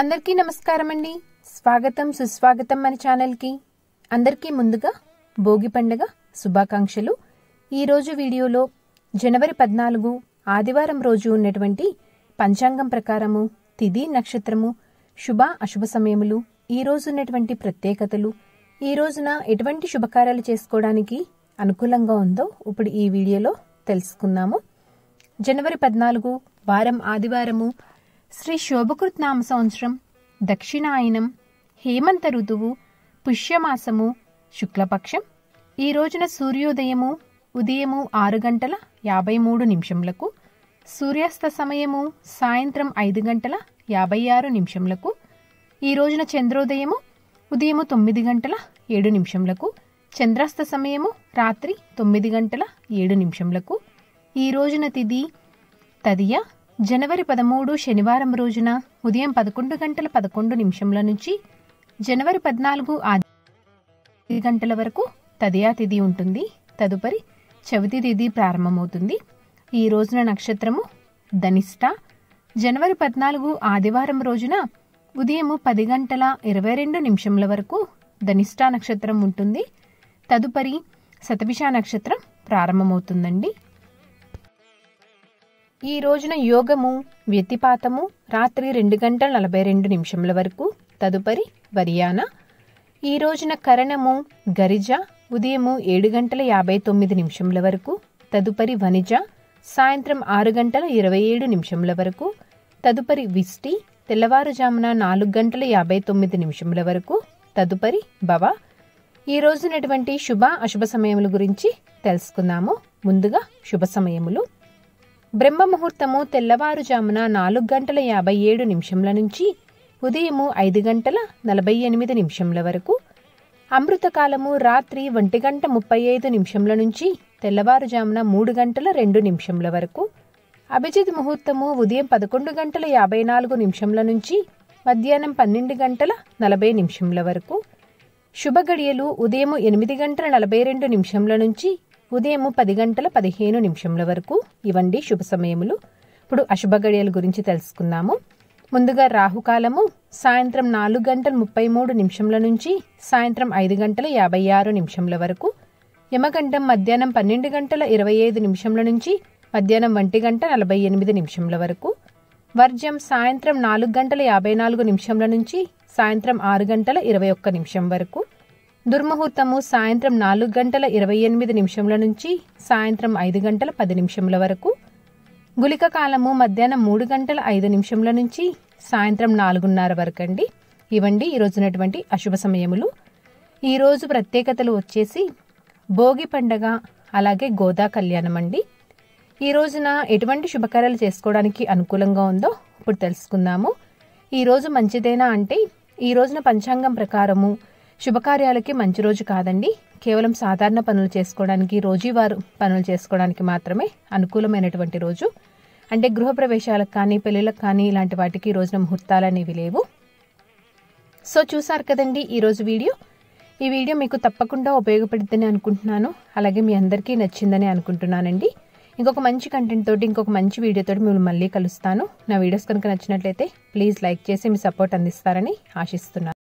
అందరికీ నమస్కారం అండి. స్వాగతం సుస్వాగతం మన ఛానల్ కి. అందరికీ ముందుగా భోగి పండుగ శుభాకాంక్షలు. ఈ రోజు వీడియోలో జనవరి 14 ఆదివారం రోజు ఉన్నటువంటి పంచాంగం ప్రకారము తిథి నక్షత్రము శుభ అశుభ సమయములు, ఈ రోజు ఉన్నటువంటి ప్రత్యేకతలు, ఈ రోజున ఎటువంటి శుభకార్యాలు చేసుకోవడానికి అనుకూలంగా ఉందో ఇప్పుడు ఈ వీడియోలో తెలుసుకుందాము. జనవరి 14 వారం ఆదివారము, శ్రీ శోభకృత్ నామ సంవత్సరం, దక్షిణాయనం, హేమంత ఋతువు, పుష్యమాసము, శుక్లపక్షం. ఈ రోజున సూర్యోదయము ఉదయము 6:53 సూర్యాస్త సమయము సాయంత్రం 5:56. ఈ రోజున చంద్రోదయము ఉదయము 9:07. చంద్రాస్త సమయము రాత్రి 9:07. ఈ రోజున తిథి తదియ. జనవరి 13 శనివారం రోజున ఉదయం 11:11 నుంచి జనవరి 14 10 వరకు తదియా తిథి ఉంటుంది. తదుపరి చవితి తిథి ప్రారంభమవుతుంది. ఈ రోజున నక్షత్రము ధనిష్ట. జనవరి 14 ఆదివారం రోజున ఉదయం 10:22 వరకు ధనిష్ట నక్షత్రం ఉంటుంది. తదుపరి శతభిష నక్షత్రం ప్రారంభమవుతుందండి. ఈ రోజున యోగము వ్యతిపాతము రాత్రి 2:42 వరకు. తదుపరి వరియాన. ఈ రోజున కరణము గరిజ ఉదయము 7:59 వరకు. తదుపరి వనిజ సాయంత్రం 6:27 వరకు. తదుపరి విష్టి తెల్లవారుజామున 4:59 వరకు. తదుపరి భవ. ఈ రోజునటువంటి శుభ అశుభ సమయముల గురించి తెలుసుకుందాము. ముందుగా శుభ సమయములు. బ్రహ్మ ముహూర్తము తెల్లవారుజామున 4:57 నుంచి ఉదయము 5:48 వరకు. అమృతకాలము రాత్రి 1:35 నుంచి తెల్లవారుజామున 3:02 వరకు. అభిజిత్ ముహూర్తము ఉదయం 11:54 నుంచి మధ్యాహ్నం 12:40 వరకు. శుభ గడియలు ఉదయం 8:42 నుంచి ఉదయం 10:15 వరకు. ఇవండి శుభ సమయములు. ఇప్పుడు అశుభ గడియల గురించి తెలుసుకుందాము. ముందుగా రాహుకాలము సాయంత్రం 4:33 నుంచి సాయంత్రం 5:56 వరకు. యమగండం మధ్యాహ్నం 12:25 నుంచి మధ్యాహ్నం 1:48 వరకు. వర్జం సాయంత్రం 4:54 నుంచి సాయంత్రం 6:21 వరకు. దుర్ముహూర్తము సాయంత్రం 4:28 నుంచి సాయంత్రం 5:10 వరకు. గుళిక కాలము మధ్యాహ్నం 3:05 నుంచి సాయంత్రం 4:30 వరకు అండి. ఇవండి ఈ రోజునటువంటి అశుభ సమయములు. ఈ రోజు ప్రత్యేకతలు వచ్చేసి భోగి పండగ, అలాగే గోదా కళ్యాణం అండి. ఈ రోజున ఎటువంటి శుభకార్యాలు చేసుకోవడానికి అనుకూలంగా ఉందో ఇప్పుడు తెలుసుకుందాము. ఈ రోజు మంచిదేనా అంటే, ఈ రోజున పంచాంగం ప్రకారము శుభకార్యాలకి మంచి రోజు కాదండి. కేవలం సాధారణ పనులు చేసుకోవడానికి, రోజువారు పనులు చేసుకోవడానికి మాత్రమే అనుకూలమైనటువంటి రోజు. అంటే గృహప్రవేశాలకు కానీ, పెళ్లిళ్ళకు కానీ ఇలాంటి వాటికి ఈ రోజున ముహూర్తాలు అనేవి లేవు. సో చూసారు కదండి ఈరోజు వీడియో. ఈ వీడియో మీకు తప్పకుండా ఉపయోగపడుతుందని అనుకుంటున్నాను. అలాగే మీ అందరికీ నచ్చిందని అనుకుంటున్నానండి. ఇంకొక మంచి కంటెంట్ తోటి, ఇంకొక మంచి వీడియోతోటి మిమ్మల్ని మళ్ళీ కలుస్తాను. నా వీడియోస్ కనుక నచ్చినట్లయితే ప్లీజ్ లైక్ చేసి మీ సపోర్ట్ అందిస్తారని ఆశిస్తున్నాను.